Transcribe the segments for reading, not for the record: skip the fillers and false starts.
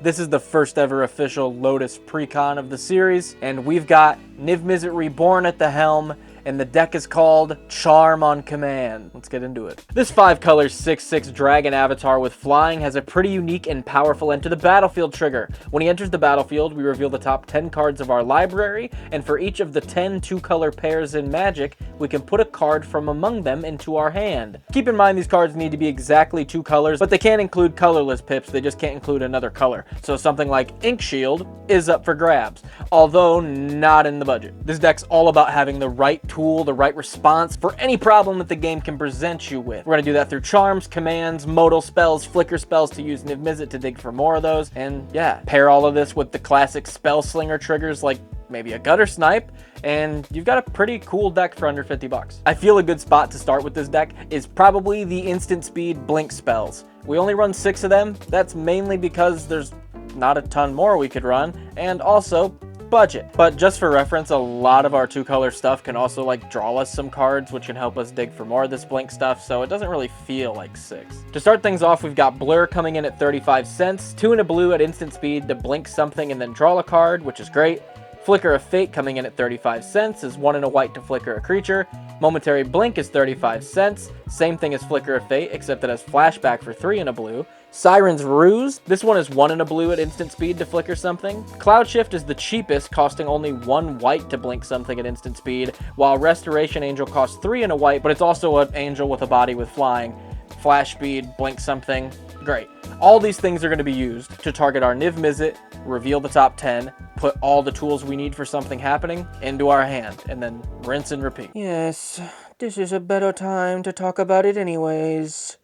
This is the first ever official Lotus Precon of the series, and we've got Niv Mizzet Reborn at the helm, and the deck is called Charm on Command. Let's get into it. This 5-color 6/6 dragon avatar with flying has a pretty unique and powerful enter the battlefield trigger. When he enters the battlefield, we reveal the top 10 cards of our library, and for each of the 10 2-color pairs in Magic, we can put a card from among them into our hand. Keep in mind these cards need to be exactly 2 colors, but they can include colorless pips, they just can't include another color. So something like Ink Shield is up for grabs, although not in the budget. This deck's all about having the right tool, the right response for any problem that the game can present you with. We're going to do that through charms, commands, modal spells, flicker spells to use Niv Mizzet to dig for more of those, and yeah, pair all of this with the classic spell slinger triggers like maybe a gutter snipe, and you've got a pretty cool deck for under 50 bucks. I feel a good spot to start with this deck is probably the instant speed blink spells. We only run 6 of them. That's mainly because there's not a ton more we could run, and also budget. But just for reference, a lot of our 2-color stuff can also like draw us some cards, which can help us dig for more of this blink stuff, so it doesn't really feel like 6. To start things off, we've got Blur coming in at 35 cents, 2 and a blue at instant speed to blink something and then draw a card, which is great. Flicker of Fate coming in at 35 cents is 1 and a white to flicker a creature. Momentary Blink is 35 cents, same thing as Flicker of Fate, except it has Flashback for 3 and a blue. Siren's Ruse, this one is 1 and a blue at instant speed to flicker something. Cloud Shift is the cheapest, costing only 1 white to blink something at instant speed, while Restoration Angel costs 3 and a white, but it's also an angel with a body with flying. Flash speed, blink something, great. All these things are going to be used to target our Niv Mizzet, reveal the top 10, put all the tools we need for something happening into our hand, and then rinse and repeat. Yes, this is a better time to talk about it anyways.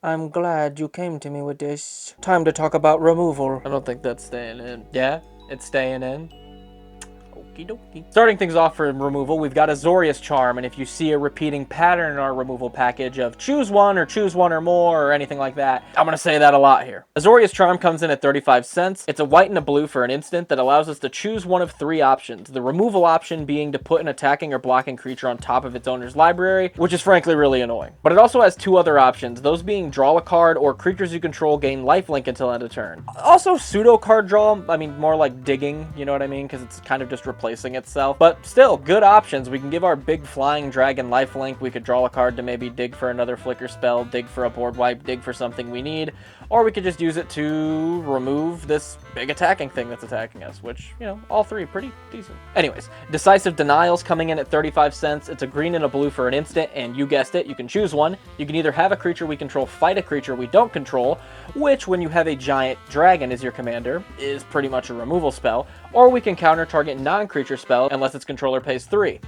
I'm glad you came to me with this. Time to talk about removal. I don't think that's staying in. Yeah, it's staying in. Okie dokie. Starting things off for removal, we've got Azorius Charm, and if you see a repeating pattern in our removal package of choose one or more or anything like that, I'm going to say that a lot here. Azorius Charm comes in at 35 cents. It's a white and a blue for an instant that allows us to choose one of 3 options. The removal option being to put an attacking or blocking creature on top of its owner's library, which is frankly really annoying. But it also has 2 other options, those being draw a card or creatures you control gain lifelink until end of turn. Also pseudo card draw, I mean more like digging, you know what I mean, because it's kind of just replacing itself, but still good options. We can give our big flying dragon lifelink, we could draw a card to maybe dig for another flicker spell, dig for a board wipe, dig for something we need, or we could just use it to remove this big attacking thing that's attacking us, which, you know, all 3 pretty decent. Anyways, Decisive Denial's coming in at 35 cents. It's a green and a blue for an instant, and you guessed it, you can choose one. You can either have a creature we control fight a creature we don't control, which when you have a giant dragon as your commander is pretty much a removal spell, or we can counter target non-creature spell unless its controller pays 3.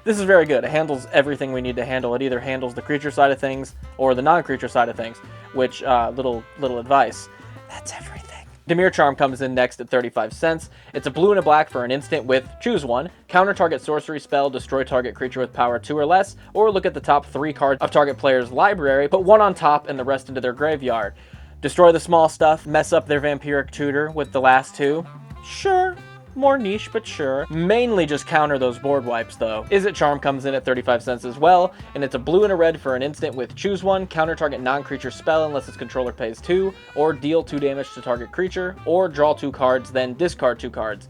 This is very good. It handles everything we need to handle. It either handles the creature side of things or the non-creature side of things, which, little advice, that's everything. Dimir Charm comes in next at 35 cents. It's a blue and a black for an instant with choose one, counter target sorcery spell, destroy target creature with power 2 or less, or look at the top 3 cards of target player's library, put 1 on top and the rest into their graveyard. Destroy the small stuff, mess up their vampiric tutor with the last 2. Sure. More niche, but sure. Mainly just counter those board wipes, though. Izzet Charm comes in at 35 cents as well, and it's a blue and a red for an instant with choose one, counter target non-creature spell unless its controller pays 2, or deal 2 damage to target creature, or draw 2 cards, then discard 2 cards.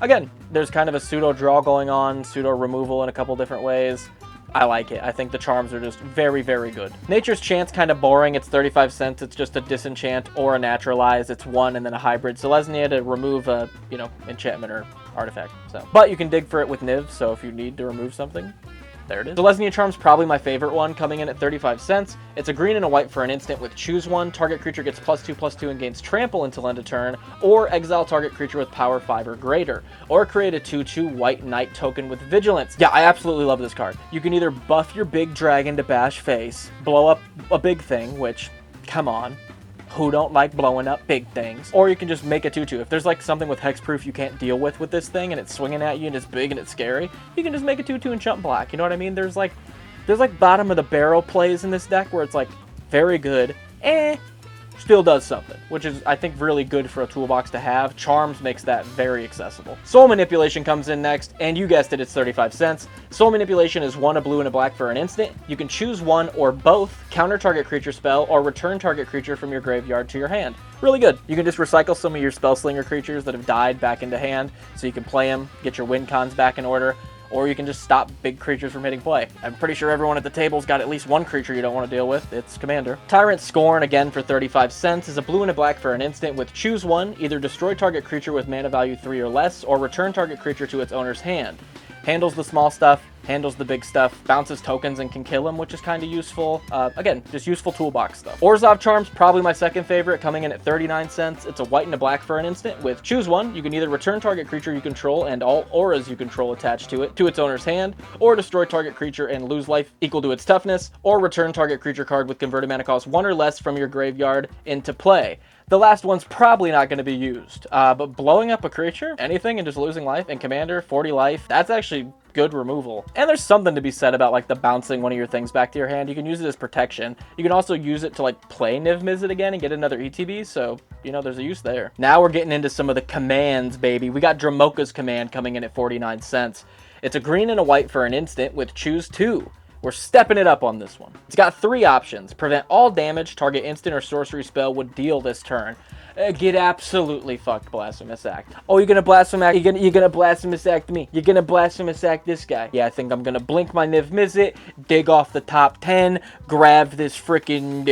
Again, there's kind of a pseudo draw going on, pseudo removal in a couple different ways. I like it. I think the charms are just very, very good. Nature's Chant's kind of boring. It's 35 cents. It's just a disenchant or a naturalize. It's 1 and then a hybrid Selesnya to remove a, you know, enchantment or artifact. So, but you can dig for it with Niv, so if you need to remove something, there it is. Selesnya Charm's probably my favorite one, coming in at 35 cents. It's a green and a white for an instant with choose one, target creature gets +2/+2 and gains trample until end of turn, or exile target creature with power 5 or greater, or create a 2/2 white knight token with vigilance. Yeah, I absolutely love this card. You can either buff your big dragon to bash face, blow up a big thing, which, come on, who don't like blowing up big things? Or you can just make a 2/2. If there's like something with hexproof you can't deal with this thing and it's swinging at you and it's big and it's scary, you can just make a 2/2 and jump black. You know what I mean? There's like bottom of the barrel plays in this deck where it's like very good, still does something, which is, I think, really good for a toolbox to have. Charms makes that very accessible. Soul Manipulation comes in next, and you guessed it, it's 35 cents. Soul Manipulation is 1 a blue and a black for an instant. You can choose one or both, counter target creature spell, or return target creature from your graveyard to your hand. Really good. You can just recycle some of your Spellslinger creatures that have died back into hand, so you can play them, get your win cons back in order, or you can just stop big creatures from hitting play. I'm pretty sure everyone at the table's got at least one creature you don't want to deal with. It's Commander. Tyrant Scorn, again for 35 cents, is a blue and a black for an instant with choose one, either destroy target creature with mana value 3 or less, or return target creature to its owner's hand. Handles the small stuff, handles the big stuff, bounces tokens and can kill them, which is kind of useful. Again, just useful toolbox stuff. Orzhov Charm's probably my second favorite, coming in at 39 cents. It's a white and a black for an instant with choose one. You can either return target creature you control and all auras you control attached to it to its owner's hand, or destroy target creature and lose life equal to its toughness, or return target creature card with converted mana cost 1 or less from your graveyard into play. The last one's probably not going to be used, but blowing up a creature, anything, and just losing life, and Commander, 40 life, that's actually good removal. And there's something to be said about like the bouncing one of your things back to your hand. You can use it as protection. You can also use it to like play Niv Mizzet again and get another ETB, so you know there's a use there. Now we're getting into some of the commands, baby. We got Dramoka's command coming in at 49 cents. It's a green and a white for an instant with choose two. We're stepping it up on this one. It's got 3 options. Prevent all damage target instant or sorcery spell would deal this turn. Get absolutely fucked, Blasphemous Act. Oh, you're gonna Blasphemous Act? You're gonna Blasphemous Act me? You're gonna Blasphemous Act this guy? Yeah, I think I'm gonna blink my Niv Mizzet, dig off the top 10, grab this freaking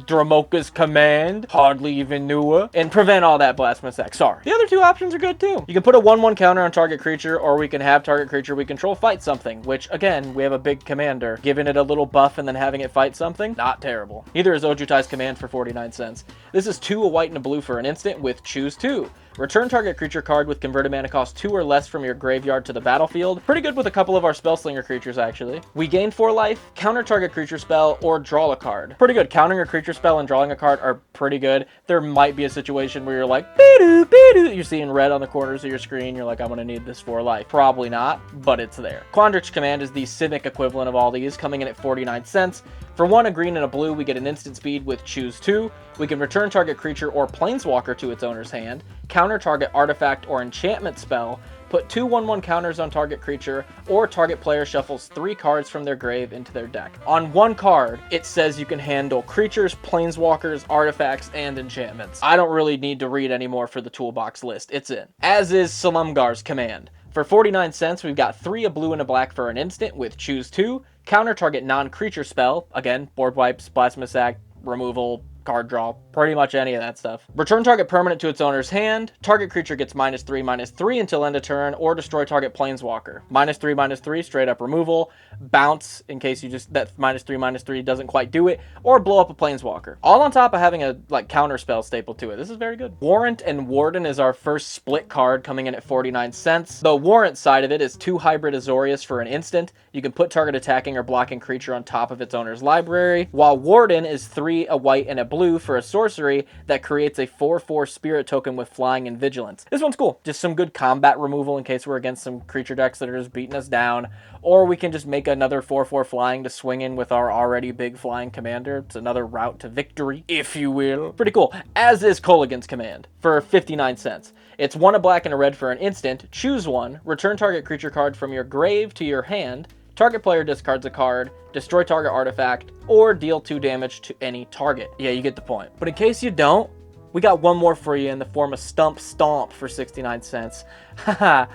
Dramoka's command, hardly even knew her, and prevent all that Blasphemous Act. Sorry. The other 2 options are good too. You can put a 1/1 counter on target creature, or we can have target creature we control fight something, which again, we have a big commander. Giving it a little buff and then having it fight something, not terrible. Neither is Ojutai's command for 49 cents. This is 2 a white and a blue for an instant with choose two. Return target creature card with converted mana cost 2 or less from your graveyard to the battlefield. Pretty good with a couple of our Spellslinger creatures, actually. We gain 4 life, counter target creature spell, or draw a card. Pretty good. Countering a creature spell and drawing a card are pretty good. There might be a situation where you're like, bee-doo, bee-doo. You're seeing red on the corners of your screen. You're like, I'm going to need this 4 life. Probably not, but it's there. Quandrix command is the Simic equivalent of all these, coming in at 49 cents. For 1 a green and a blue, we get an instant speed with choose 2. We can return target creature or planeswalker to its owner's hand, counter target artifact or enchantment spell, put 2 1/1 counters on target creature, or target player shuffles 3 cards from their grave into their deck. On 1 card, it says you can handle creatures, planeswalkers, artifacts, and enchantments. I don't really need to read any more for the toolbox list. It's in. As is Silumgar's command. For 49 cents, we've got 3 a blue and a black for an instant with choose 2, counter target non-creature spell, again, board wipes, Blasphemous Act, removal, card draw, pretty much any of that stuff. Return target permanent to its owner's hand. Target creature gets -3/-3 until end of turn, or destroy target planeswalker. -3/-3, straight up removal. Bounce, in case you just, that -3/-3 doesn't quite do it, or blow up a planeswalker. All on top of having a, like, counter spell staple to it. This is very good. Warrant and Warden is our first split card, coming in at 49 cents. The Warrant side of it is 2 hybrid Azorius for an instant. You can put target attacking or blocking creature on top of its owner's library, while Warden is 3 a white and a blue for a sorcery that creates a 4/4 spirit token with flying and vigilance. This one's cool. Just some good combat removal in case we're against some creature decks that are just beating us down. Or we can just make another 4/4 flying to swing in with our already big flying commander. It's another route to victory, if you will. Pretty cool. As is Kolaghan's command for 59 cents. It's 1 a black and a red for an instant. Choose 1. Return target creature card from your grave to your hand. Target player discards a card, destroy target artifact, or deal 2 damage to any target. Yeah, you get the point. But in case you don't, we got one more for you in the form of Stump Stomp for 69 cents. Haha,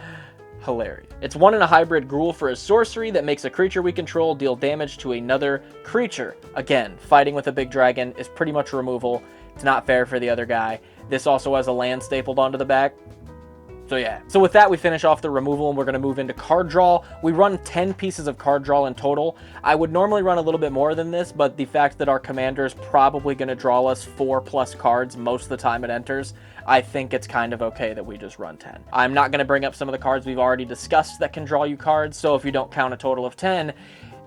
hilarious. It's 1 in a hybrid Gruul for a sorcery that makes a creature we control deal damage to another creature. Again, fighting with a big dragon is pretty much removal. It's not fair for the other guy. This also has a land stapled onto the back. So yeah. So with that, we finish off the removal and we're going to move into card draw. We run 10 pieces of card draw in total. I would normally run a little bit more than this, but the fact that our commander is probably going to draw us 4+ cards most of the time it enters, I think it's kind of okay that we just run 10. I'm not going to bring up some of the cards we've already discussed that can draw you cards, so if you don't count a total of 10,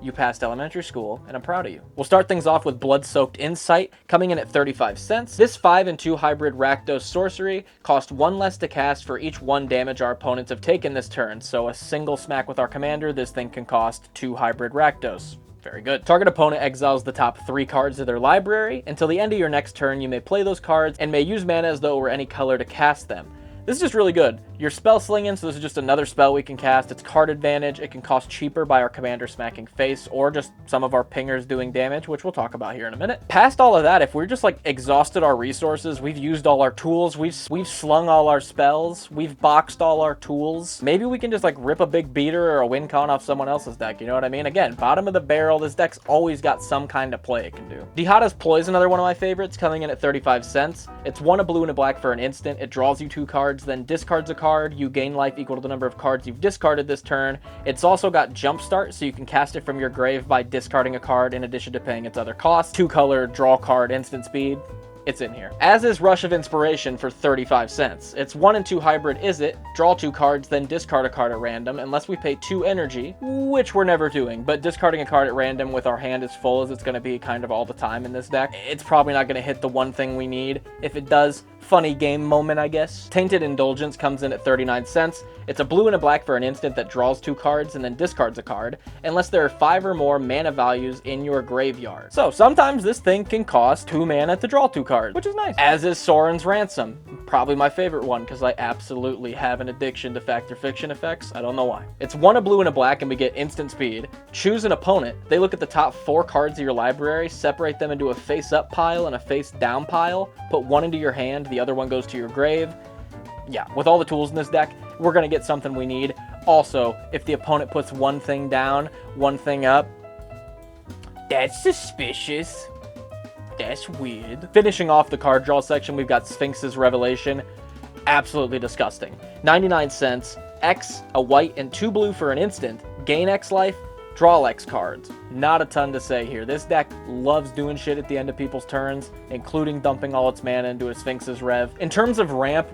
you passed elementary school, and I'm proud of you. We'll start things off with Blood-Soaked Insight, coming in at 35 cents. This 5 and 2 hybrid Rakdos sorcery costs 1 less to cast for each 1 damage our opponents have taken this turn, so a single smack with our commander, this thing can cost 2 hybrid Rakdos. Very good. Target opponent exiles the top 3 cards of their library. Until the end of your next turn, you may play those cards and may use mana as though it were any color to cast them. This is just really good. You're spell slinging, so this is just another spell we can cast. It's card advantage. It can cost cheaper by our commander smacking face or just some of our pingers doing damage, which we'll talk about here in a minute. Past all of that, if we're just like exhausted our resources, we've used all our tools, we've slung all our spells, we've boxed all our tools, maybe we can just like rip a big beater or a win con off someone else's deck, you know what I mean? Again, bottom of the barrel, this deck's always got some kind of play it can do. Dihada's Ploy is another one of my favorites, coming in at 35 cents. It's 1 a blue and a black for an instant. It draws you 2 cards, then discards a card. You gain life equal to the number of cards you've discarded this turn. It's also got Jumpstart, so you can cast it from your grave by discarding a card in addition to paying its other costs. 2-color, draw card, instant speed. It's in here. As is Rush of Inspiration for 35 cents. It's 1 and 2 hybrid, is it? Draw 2 cards, then discard a card at random, unless we pay 2 energy, which we're never doing, but discarding a card at random with our hand as full as it's going to be kind of all the time in this deck, it's probably not going to hit the one thing we need. If it does, funny game moment, I guess. Tainted Indulgence comes in at 39 cents. It's a blue and a black for an instant that draws 2 cards and then discards a card, unless there are 5 or more mana values in your graveyard. So sometimes this thing can cost 2 mana to draw 2 cards, which is nice. As is Soren's Ransom. Probably my favorite one, because I absolutely have an addiction to Fact or Fiction effects. I don't know why. It's 1 a blue and a black, and we get instant speed. Choose an opponent. They look at the top 4 cards of your library, separate them into a face-up pile and a face-down pile, put 1 into your hand, the other one goes to your grave. Yeah, with all the tools in this deck, we're going to get something we need. Also, if the opponent puts 1 thing down, 1 thing up, that's suspicious. That's weird. Finishing off the card draw section, we've got Sphinx's Revelation. Absolutely disgusting. 99 cents, X, a white, and 2 blue for an instant. Gain X life, draw X cards. Not a ton to say here. This deck loves doing shit at the end of people's turns, including dumping all its mana into a Sphinx's Rev. In terms of ramp,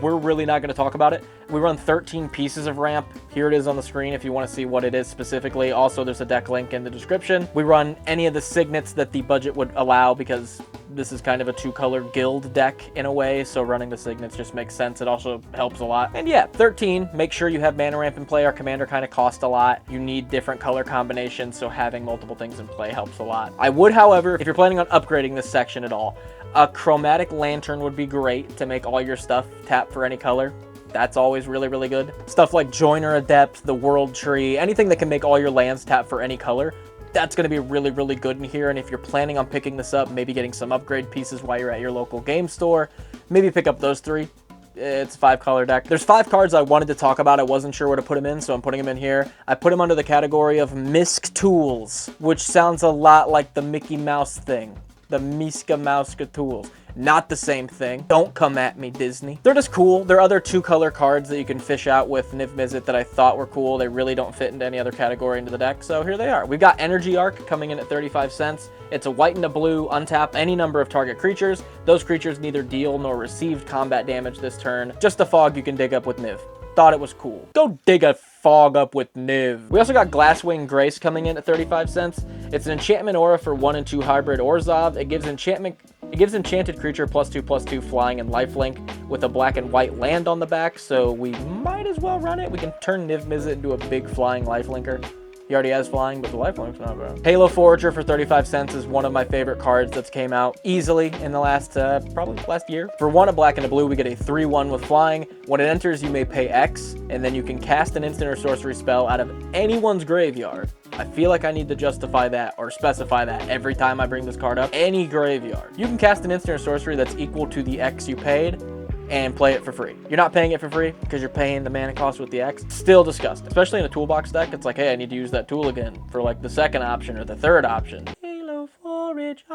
we're really not going to talk about it. We run 13 pieces of ramp. Here it is on the screen if you want to see what it is specifically. Also, there's a deck link in the description. We run any of the signets that the budget would allow because this is kind of a 2-color guild deck in a way, so running the signets just makes sense. It also helps a lot. And yeah, 13, make sure you have mana ramp in play. Our commander kind of costs a lot. You need different color combinations, so having multiple things in play helps a lot. I would, however, if you're planning on upgrading this section at all, a chromatic lantern would be great to make all your stuff tap for any color. That's always really, really good. Stuff like Joiner Adept, the World Tree, anything that can make all your lands tap for any color, that's going to be really, really good in here. And if you're planning on picking this up, maybe getting some upgrade pieces while you're at your local game store, maybe pick up those 3. It's a 5-color deck. There's 5 cards I wanted to talk about. I wasn't sure where to put them in, so I'm putting them in here. I put them under the category of Misc Tools, which sounds a lot like the Mickey Mouse thing. The Miska Mauska Tools. Not the same thing. Don't come at me, Disney. They're just cool. There are other 2-color cards that you can fish out with Niv Mizzet that I thought were cool. They really don't fit into any other category into the deck, so here they are. We've got Energy Arc coming in at 35 cents. It's a white and a blue, untap any number of target creatures. Those creatures neither deal nor receive combat damage this turn. Just a fog you can dig up with Niv. Thought it was cool. Go dig a fog up with Niv. We also got Glasswing Grace coming in at 35 cents. It's an enchantment aura for 1 and 2 hybrid Orzhov. It gives enchanted creature +2/+2 flying and lifelink with a black and white land on the back, so we might as well run it. We can turn Niv Mizzet into a big flying lifelinker. He already has flying, but the lifelink's not bad. Halo Forager for 35 cents is one of my favorite cards that's came out easily in the last, probably last year. For 1 a black and a blue, we get a 3/1 with flying. When it enters, you may pay X, and then you can cast an instant or sorcery spell out of anyone's graveyard. I feel like I need to justify that or specify that every time I bring this card up. Any graveyard. You can cast an instant or sorcery that's equal to the X you paid and play it for free. You're not paying it for free because you're paying the mana cost with the X. Still disgusting. Especially in a toolbox deck, it's like, hey, I need to use that tool again for like the 2nd option or the 3rd option. Halo Forage,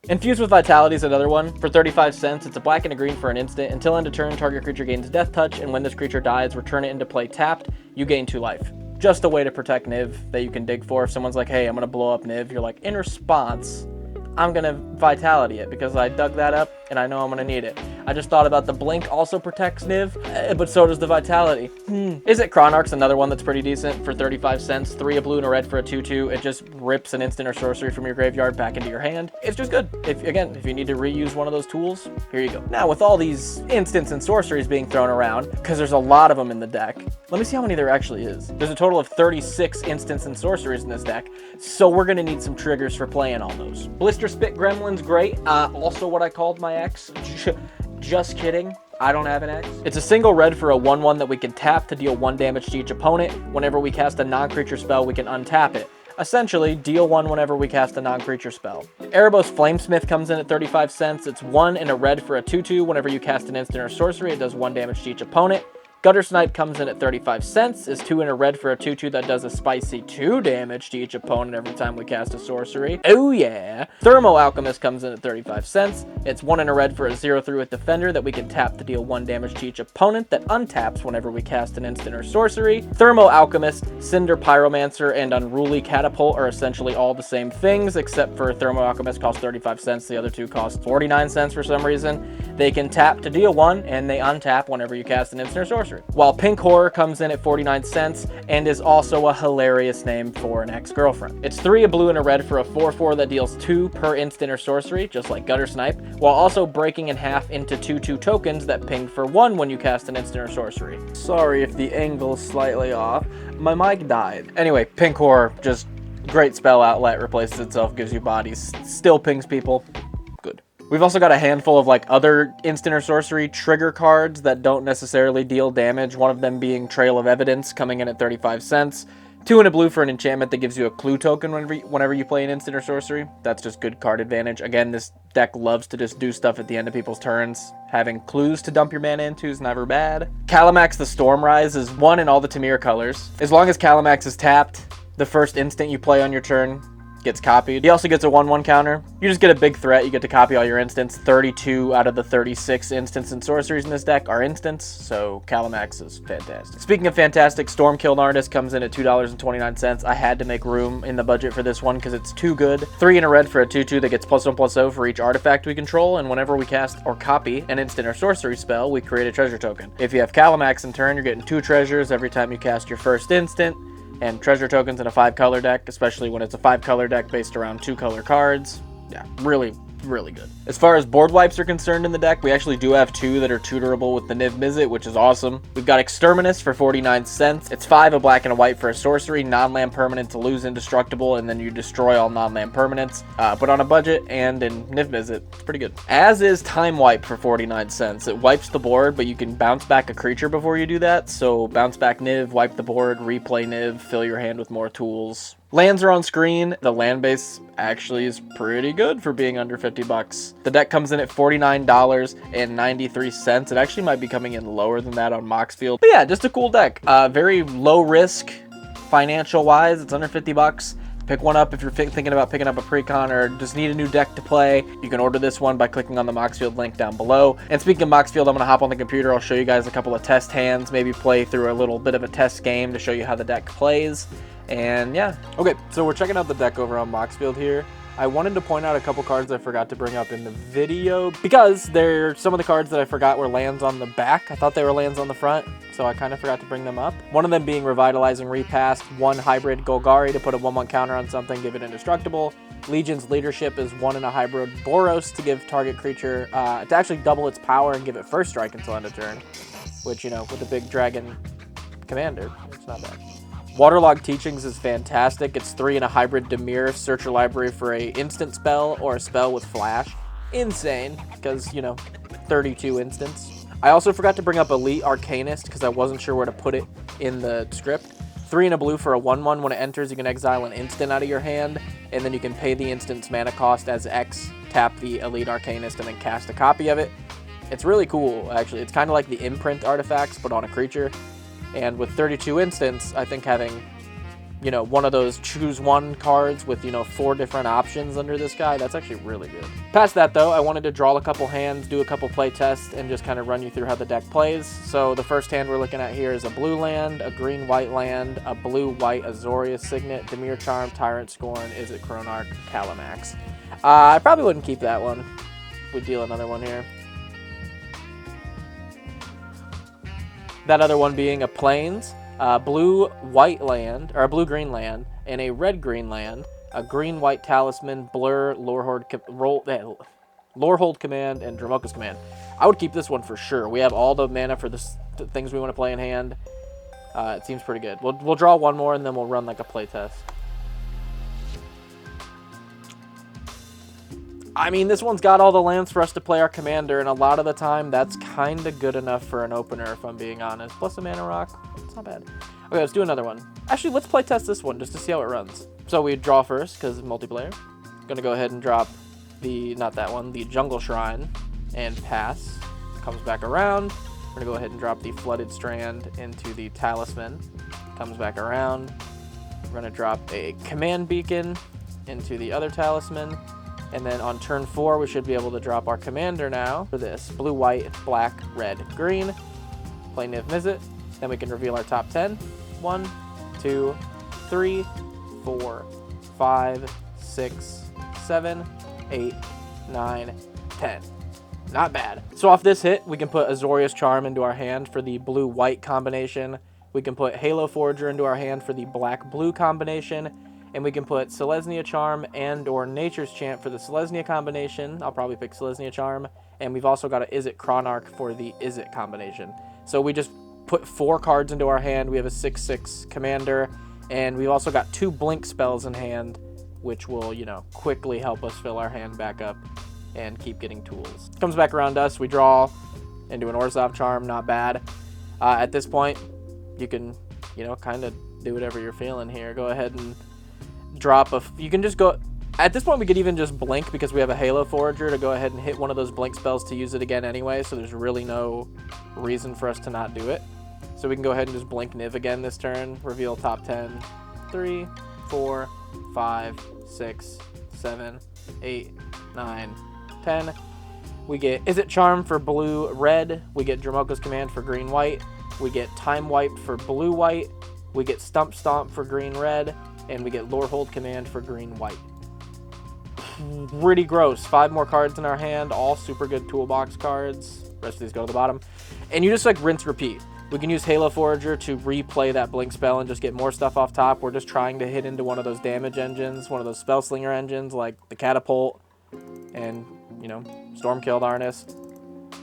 Infused with Vitality is another one. For 35 cents, it's a black and a green for an instant. Until end of turn, target creature gains Death Touch, and when this creature dies, return it into play tapped. You gain 2 life. Just a way to protect Niv that you can dig for. If someone's like, hey, I'm gonna blow up Niv, you're like, in response, I'm gonna Vitality it because I dug that up and I know I'm gonna need it. I just thought about the blink also protects Niv, but so does the vitality. Is it Chronarch's another one that's pretty decent for 35 cents? 3 a blue and a red for a 2/2. It just rips an instant or sorcery from your graveyard back into your hand. It's just good. If you need to reuse one of those tools, here you go. Now, with all these instants and sorceries being thrown around, because there's a lot of them in the deck, let me see how many there actually is. There's a total of 36 instants and sorceries in this deck, so we're going to need some triggers for playing all those. Blister Spit Gremlin's great. Also what I called my ex. Just kidding. I don't have an X. It's a single red for a 1/1 that we can tap to deal 1 damage to each opponent. Whenever we cast a non-creature spell, we can untap it. Essentially, deal 1 whenever we cast a non-creature spell. Erebos Flamesmith comes in at 35 cents. It's 1 and a red for a 2/2. Whenever you cast an instant or sorcery, it does 1 damage to each opponent. Gutter Snipe comes in at 35 cents, is 2 and a red for a 2/2 that does a spicy 2 damage to each opponent every time we cast a sorcery. Oh yeah! Thermo Alchemist comes in at 35 cents. It's 1 and a red for a 0/3 with Defender that we can tap to deal 1 damage to each opponent that untaps whenever we cast an instant or sorcery. Thermo Alchemist, Cinder Pyromancer, and Unruly Catapult are essentially all the same things, except for Thermo Alchemist costs 35 cents, the other two cost 49 cents for some reason. They can tap to deal 1, and they untap whenever you cast an instant or sorcery. While Pink Horror comes in at 49 cents and is also a hilarious name for an ex-girlfriend. It's 3 a blue and a red for a 4/4 that deals 2 per instant or sorcery, just like Gutter Snipe, while also breaking in half into 2/2 tokens that ping for 1 when you cast an instant or sorcery. Sorry if the angle's slightly off. My mic died. Anyway, Pink Horror, just great spell outlet, replaces itself, gives you bodies, still pings people. Good. We've also got a handful of like other instant or sorcery trigger cards that don't necessarily deal damage, one of them being Trail of Evidence coming in at 35 cents. 2 and a blue for an enchantment that gives you a clue token whenever you play an instant or sorcery. That's just good card advantage. Again, this deck loves to just do stuff at the end of people's turns. Having clues to dump your mana into is never bad. Calamax the Stormrise is 1 in all the Tamir colors. As long as Calamax is tapped, the first instant you play on your turn gets copied. He also gets a 1/1 counter. You just get a big threat. You get to copy all your instants. 32 out of the 36 instants and sorceries in this deck are instants, so Calamax is fantastic. Speaking of fantastic, Stormkiln Artist comes in at $2.29. I had to make room in the budget for this one because it's too good. 3 and a red for a 2/2 that gets +1/+0 for each artifact we control, and whenever we cast or copy an instant or sorcery spell, we create a treasure token. If you have Calamax in turn, you're getting 2 treasures every time you cast your first instant, and treasure tokens in a 5-color deck, especially when it's a 5-color deck based around 2-color cards. Yeah, really good. As far as board wipes are concerned in the deck, we actually do have 2 that are tutorable with the Niv Mizzet, which is awesome. We've got Exterminus for 49 cents. It's 5 a black and a white for a sorcery, non-land permanent to lose indestructible, and then you destroy all non-land permanents. But on a budget and in Niv Mizzet, it's pretty good. As is Time Wipe for 49 cents. It wipes the board, but you can bounce back a creature before you do that. So bounce back Niv, wipe the board, replay Niv, fill your hand with more tools. Lands are on screen. The land base actually is pretty good for being under 50 bucks. The deck comes in at $49.93. It actually might be coming in lower than that on Moxfield. But yeah, just a cool deck. Very low risk financial wise. It's under 50 bucks. Pick one up if you're thinking about picking up a Precon or just need a new deck to play. You can order this one by clicking on the Moxfield link down below. And speaking of Moxfield, I'm going to hop on the computer. I'll show you guys a couple of test hands, maybe play through a little bit of a test game to show you how the deck plays. And yeah. Okay, so we're checking out the deck over on Moxfield here. I wanted to point out a couple cards I forgot to bring up in the video because they're some of the cards that I forgot were lands on the back. I thought they were lands on the front, so I kind of forgot to bring them up. One of them being Revitalizing Repast, 1 hybrid Golgari to put a 1/1 counter on something, give it indestructible. Legion's Leadership is 1 in a hybrid Boros to give target creature, to actually double its power and give it first strike until end of turn, which, you know, with a big dragon commander, it's not bad. Waterlogged Teachings is fantastic. It's 3 in a hybrid Dimir. Search your library for a instant spell or a spell with flash. Insane, because, you know, 32 instants. I also forgot to bring up Elite Arcanist because I wasn't sure where to put it in the script. 3 in a blue for a 1/1. When it enters, you can exile an instant out of your hand, and then you can pay the instant's mana cost as X, tap the Elite Arcanist, and then cast a copy of it. It's really cool, actually. It's kind of like the imprint artifacts, but on a creature. And with 32 instants, I think having, you know, one of those choose one cards with, you know, 4 different options under this guy, that's actually really good. Past that, though, I wanted to draw a couple hands, do a couple play tests, and just kind of run you through how the deck plays. So the first hand we're looking at here is a blue land, a green-white land, a blue-white Azorius Signet, Dimir Charm, Tyrant Scorn, Izzet Chronarch, Calamax. I probably wouldn't keep that one. We'd deal another one here. That other one being a plains, blue-white land, or a blue-green land, and a red-green land, a green-white talisman, blur, lorehold command, and Dromoka's command. I would keep this one for sure. We have all the mana for the things we want to play in hand. It seems pretty good. We'll draw one more, and then we'll run like a play test. I mean, this one's got all the lands for us to play our commander, and a lot of the time, that's kind of good enough for an opener, if I'm being honest. Plus a mana rock. It's not bad. Okay, let's do another one. Actually, let's play test this one, just to see how it runs. So we draw first, because it's multiplayer. Gonna go ahead and drop the, not that one, the Jungle Shrine, and pass. Comes back around. We're gonna go ahead and drop the Flooded Strand into the Talisman. Comes back around. We're gonna drop a Command Beacon into the other Talisman. And then on turn 4, we should be able to drop our commander now for this. Blue, white, black, red, green. Play Niv Mizzet. Then we can reveal our top 10. 1, 2, 3, 4, 5, 6, 7, 8, 9, 10. Not bad. So off this hit, we can put Azorius Charm into our hand for the blue-white combination. We can put Halo Forager into our hand for the black-blue combination. And we can put Selesnya Charm and or Nature's Chant for the Selesnya combination. I'll probably pick Selesnya Charm. And we've also got an Izzet Chronarch for the Izzet combination. So we just put 4 cards into our hand. We have a 6/6 commander. And we've also got 2 blink spells in hand, which will, you know, quickly help us fill our hand back up and keep getting tools. Comes back around us. We draw into an Orzhov Charm. Not bad. At this point, you can, you know, kind of do whatever you're feeling here. Go ahead and drop a, you can just go, at this point we could even just blink because we have a Halo Forager to go ahead and hit one of those blink spells to use it again anyway, so there's really no reason for us to not do it. So we can go ahead and just blink Niv again this turn, reveal top 10, 3, 4, 5, 6, 7, 8, 9, 10. We get Izzet Charm for blue, red. We get Dromoka's Command for green, white. We get Time Wipe for blue, white. We get Stump Stomp for green, red. And we get Lorehold Command for green, white. Pretty gross. 5 more cards in our hand, all super good toolbox cards. Rest of these go to the bottom. And you just like rinse, repeat. We can use Halo Forager to replay that blink spell and just get more stuff off top. We're just trying to hit into one of those damage engines, one of those spell slinger engines like the Catapult and, you know, Stormkilled Arnest.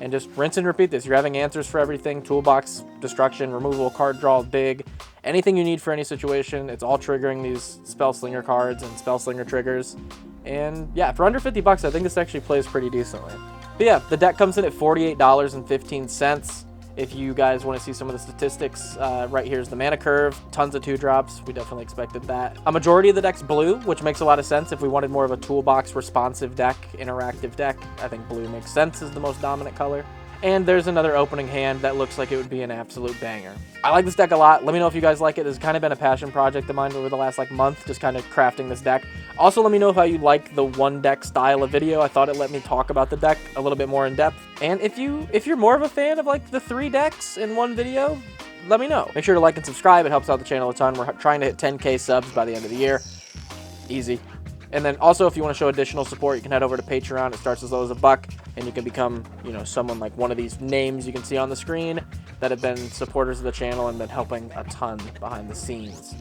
And just rinse and repeat this. You're having answers for everything. Toolbox, destruction, removal, card draw, dig. Anything you need for any situation. It's all triggering these Spell Slinger cards and Spell Slinger triggers. And yeah, for under 50 bucks, I think this actually plays pretty decently. But yeah, the deck comes in at $48.15. If you guys want to see some of the statistics, right here's the mana curve. Tons of 2-drops. We definitely expected that. A majority of the deck's blue, which makes a lot of sense. If we wanted more of a toolbox responsive deck, interactive deck, I think blue makes sense as the most dominant color. And there's another opening hand that looks like it would be an absolute banger. I like this deck a lot. Let me know if you guys like it. This has kind of been a passion project of mine over the last like month, just kind of crafting this deck. Also, let me know how you like the one deck style of video. I thought it let me talk about the deck a little bit more in depth. And if you're more of a fan of like the 3 decks in one video, let me know. Make sure to like and subscribe. It helps out the channel a ton. We're trying to hit 10K subs by the end of the year. Easy. And then also, if you want to show additional support, you can head over to Patreon. It starts as low as $1, and you can become, you know, someone like one of these names you can see on the screen that have been supporters of the channel and been helping a ton behind the scenes.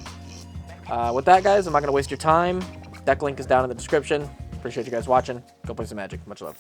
With that, guys, I'm not going to waste your time. Deck link is down in the description. Appreciate you guys watching. Go play some Magic. Much love.